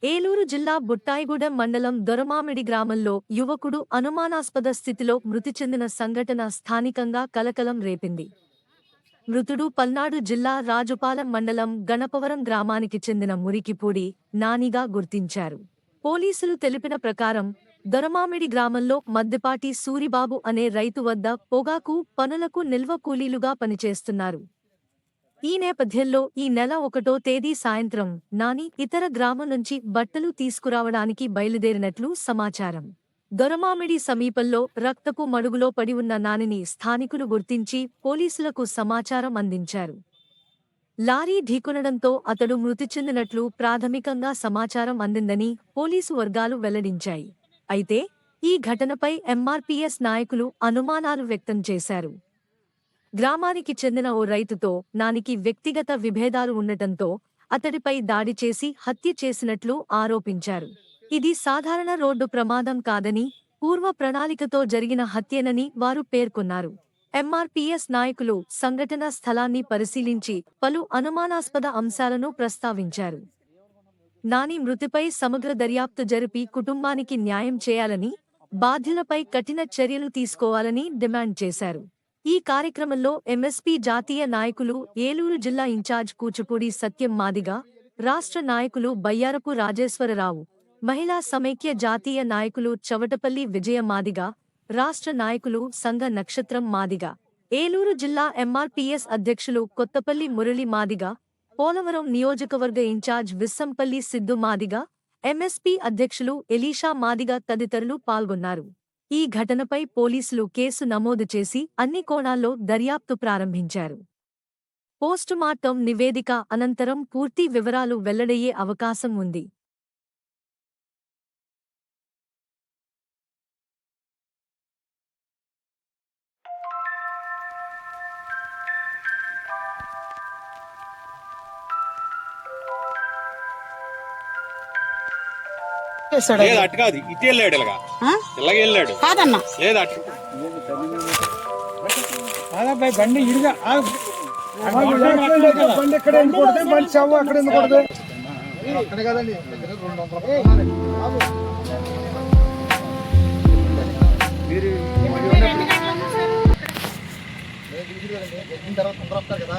ఏలూరు జిల్లా బుట్టాయిగూడెం మండలం దొరమామిడి గ్రామంలో యువకుడు అనుమానాస్పద స్థితిలో మృతి చెందిన సంఘటన స్థానికంగా కలకలం రేపింది. మృతుడు పల్నాడు జిల్లా రాజుపాలెం మండలం గణపవరం గ్రామానికి చెందిన మురికిపూడి నానిగా గుర్తించారు. పోలీసులు తెలిపిన ప్రకారం దొరమామిడి గ్రామంలో మద్దిపాటి సూరిబాబు అనే రైతు వద్ద పొగాకు పనులకు నిల్వ కూలీలుగా పనిచేస్తున్నారు. ఈ నేపథ్యంలో ఈ నెల 1వ తేదీ సాయంత్రం నాని ఇతర గ్రామం నుంచి బట్టలు తీసుకురావడానికి బయలుదేరినట్లు సమాచారం. దొరమామిడి సమీపంలో రక్తపు మడుగులో పడి ఉన్న నానిని స్థానికులు గుర్తించి పోలీసులకు సమాచారం అందించారు. లారీ ఢీకొనడంతో అతడు మృతి చెందినట్లు ప్రాథమికంగా సమాచారం అందిందని పోలీసు వర్గాలు వెల్లడించాయి. అయితే ఈ ఘటనపై ఎంఆర్పీఎస్ నాయకులు అనుమానాలు వ్యక్తం చేశారు. గ్రామానికి చెందిన ఓ రైతుతో నానికి వ్యక్తిగత విభేదాలు ఉండటంతో అతడిపై దాడి చేసి హత్య చేసినట్లు ఆరోపించారు. ఇది సాధారణ రోడ్డు ప్రమాదం కాదని, పూర్వ ప్రణాళికతో జరిగిన హత్యేనని వారు పేర్కొన్నారు. ఎంఆర్పీఎస్ నాయకులు సంఘటనా స్థలాన్ని పరిశీలించి పలు అనుమానాస్పద అంశాలను ప్రస్తావించారు. నాని మృతిపై సమగ్ర దర్యాప్తు జరిపి కుటుంబానికి న్యాయం చేయాలని, బాధ్యులపై కఠిన చర్యలు తీసుకోవాలని డిమాండ్ చేశారు. ఈ కార్యక్రమంలో ఎంఎస్పీ జాతీయ నాయకులు ఏలూరు జిల్లా ఇన్ఛార్జ్ కూచిపూడి సత్యం మాదిగ, రాష్ట్ర నాయకులు బయ్యారపు రాజేశ్వరరావు, మహిళా సమైక్య జాతీయ నాయకులు చవటపల్లి విజయ మాదిగ, రాష్ట్ర నాయకులు సంఘ నక్షత్రం మాదిగ, ఏలూరు జిల్లా ఎంఆర్పీఎస్ అధ్యక్షులు కొత్తపల్లి మురళి మాదిగ, పోలవరం నియోజకవర్గ ఇన్ఛార్జ్ విస్సంపల్లి సిద్ధు మాదిగ, ఎంఎస్పీ అధ్యక్షులు ఎలీషా మాదిగ తదితరులు పాల్గొన్నారు. ఈ ఘటనపై పోలీసులు కేసు నమోదు చేసి అన్ని కోణాల్లో దర్యాప్తు ప్రారంభించారు. పోస్టుమార్టం నివేదిక అనంతరం పూర్తి వివరాలు వెల్లడయ్యే అవకాశం ఉంది. అటు కాదు ఇటు వెళ్ళాడు ఇలాగ వెళ్ళాడు కాదన్నా లేదు అటు బండి ఇడిగా బండి ఎక్కడ ఎందుకు బండి చావు అక్కడ ఎందుకు అక్కడ కదండి 200 తర్వాత తొందర వస్తారు కదా,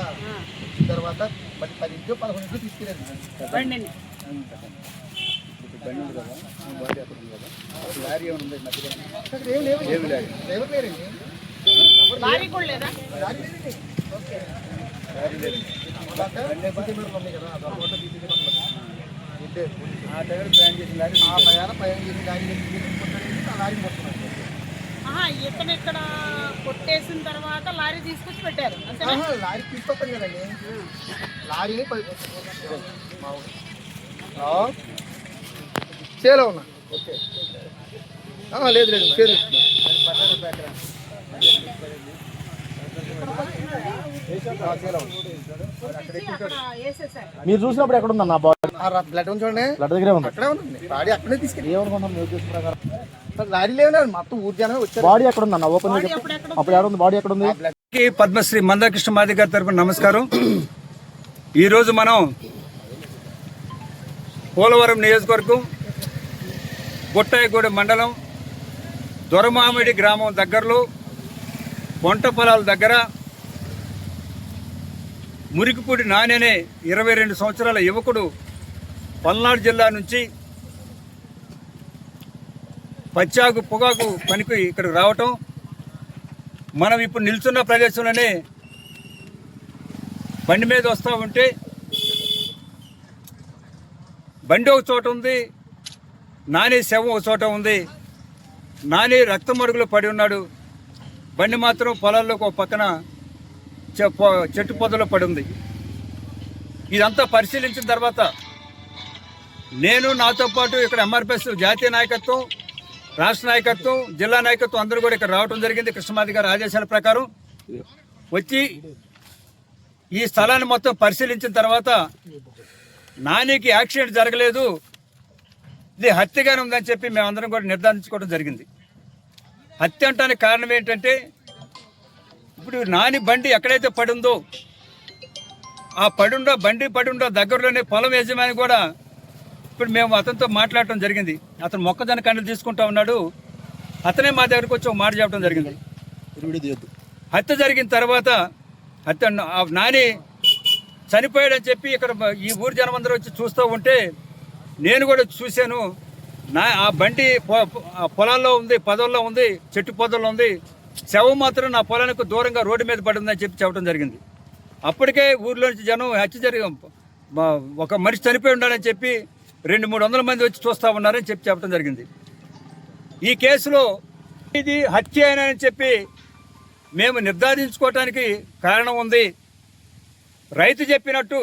వచ్చిన తర్వాత మళ్ళీ 10-11 తీసుకెళ్ళారు. బండి ఉంది కదా, బాడీ అక్కడ ఉంది కదా, లారీ ఏమైనా ఉంది మధ్యలో ఏమి లేదు, డ్రైవర్ లేరండి, లారీ కూడా లేదా, లారీ లేదండి, లారీ లేదు, ఉంది కదా ఆ టైర్ ప్రయాణం చేసిన లారీ ప్రయాణం చేసిన లారీ మొత్తం ఇతను ఇక్కడ కొట్టేసిన తర్వాత లారీ తీసుకొచ్చి పెట్టారు. లారీ తీసుకొస్తాం కదండి, లారీని సేలో ఉన్నా లేదు లేదు సేల్ మీరు చూసినప్పుడు ఎక్కడ ఉందన్న బ్లడ్ చూడండి, బ్లడ్ దగ్గరే ఉంది, అక్కడే ఉంది బాడీ, అక్కడే తీసుకెళ్ళి ఏమనుకుంటున్నాం మీరు చూసిన ప్రకారం లారీ లేవు మొత్తం ఊరు జనం వచ్చారు. బాడీ ఎక్కడ ఉందన్న ఓపెన్ అప్పుడు ఎక్కడ ఉంది, బాడీ ఎక్కడ ఉంది? పద్మశ్రీ మందాకృష్ణ మాది గారి తరపున నమస్కారం. ఈరోజు మనం పోలవరం నియోజకవర్గం బుట్టాయిగూడెం మండలం దొరమామిడి గ్రామం దగ్గరలో పంట పొలాల దగ్గర మురికిపూడి నాని అనే 22 సంవత్సరాల యువకుడు పల్నాడు జిల్లా నుంచి పచ్చాకు పొగాకు పనికి ఇక్కడికి రావటం, మనం ఇప్పుడు నిల్చున్న ప్రదేశంలోనే బండి మీద వస్తూ ఉంటే బండి ఒక చోట ఉంది, నాని శవం ఒక చోట ఉంది. నాని రక్త మడుగులో పడి ఉన్నాడు, బండి మాత్రం పొలాల్లోకి ఒక పక్కన చెట్టు పొదలో పడి ఉంది. ఇదంతా పరిశీలించిన తర్వాత నేను, నాతో పాటు ఇక్కడ ఎంఆర్పీఎస్ జాతీయ నాయకత్వం, రాష్ట్ర నాయకత్వం, జిల్లా నాయకత్వం అందరూ కూడా ఇక్కడ రావడం జరిగింది. కృష్ణమాది గారి ఆదేశాల ప్రకారం వచ్చి ఈ స్థలాన్ని మొత్తం పరిశీలించిన తర్వాత నానికి యాక్సిడెంట్ జరగలేదు, ఇది హత్యగానే ఉందని చెప్పి మేమందరం కూడా నిర్ధారించుకోవడం జరిగింది. హత్య అంటానికి కారణం ఏంటంటే ఇప్పుడు నాని బండి ఎక్కడైతే పడిందో ఆ బండి పడుండ దగ్గరలోనే పొలం యజమాని కూడా ఇప్పుడు మేము అతనితో మాట్లాడటం జరిగింది. అతను మొక్కజొన్న కండలు తీసుకుంటా ఉన్నాడు. అతనే మా దగ్గరకు వచ్చి ఒక మాట చెప్పడం జరిగింది. హత్య జరిగిన తర్వాత నాని చనిపోయాడని చెప్పి ఇక్కడ ఈ ఊరు జనమందరూ వచ్చి చూస్తూ ఉంటే నేను కూడా చూశాను. ఆ బండి పొలాల్లో ఉంది, పొదల్లో ఉంది, చెట్టు పొదల్లో ఉంది. శవం మాత్రం నా పొలానికి దూరంగా రోడ్డు మీద పడిందని చెప్పడం జరిగింది. అప్పటికే ఊర్లో నుంచి జనం హత్య ఒక మనిషి చనిపోయి ఉండాలని చెప్పి 200-300 మంది వచ్చి చూస్తూ ఉన్నారని చెప్పడం జరిగింది. ఈ కేసులో ఇది హత్య అని చెప్పి మేము నిర్ధారించుకోవటానికి కారణం ఉంది. రైతు చెప్పినట్టు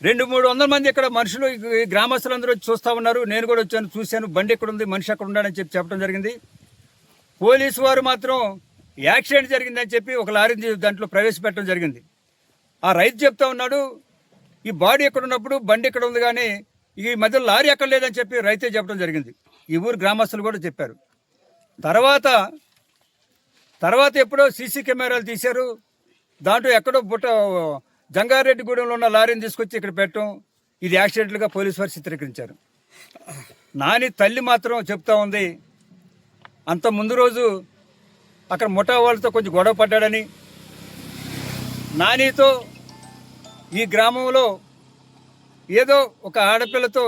200-300 మంది ఇక్కడ మనుషులు, గ్రామస్తులందరూ వచ్చి చూస్తూ ఉన్నారు. నేను కూడా వచ్చాను, చూశాను. బండి ఎక్కడ ఉంది, మనిషి ఎక్కడ ఉన్నాడని చెప్పడం జరిగింది. పోలీసు వారు మాత్రం యాక్సిడెంట్ జరిగిందని చెప్పి ఒక లారీ దాంట్లో ప్రవేశపెట్టడం జరిగింది. ఆ రైతు చెప్తా ఉన్నాడు, ఈ బాడీ ఎక్కడ ఉన్నప్పుడు బండి ఎక్కడ ఉంది, కానీ ఈ మధ్య లారీ ఎక్కడ లేదని చెప్పి రైతే చెప్పడం జరిగింది. ఈ ఊరు గ్రామస్తులు కూడా చెప్పారు. తర్వాత ఎప్పుడో సీసీ కెమెరాలు తీశారు. దాంట్లో ఎక్కడో జంగారెడ్డిగూడెంలో ఉన్న లారీని తీసుకొచ్చి ఇక్కడ పెట్టడం, ఇది యాక్సిడెంట్లుగా పోలీసు వారు చిత్రీకరించారు. నాని తల్లి మాత్రం చెప్తా ఉంది, అంత ముందు రోజు అక్కడ ముఠా వాళ్ళతో కొంచెం గొడవ పడ్డాడని, నానితో ఈ గ్రామంలో ఏదో ఒక ఆడపిల్లతో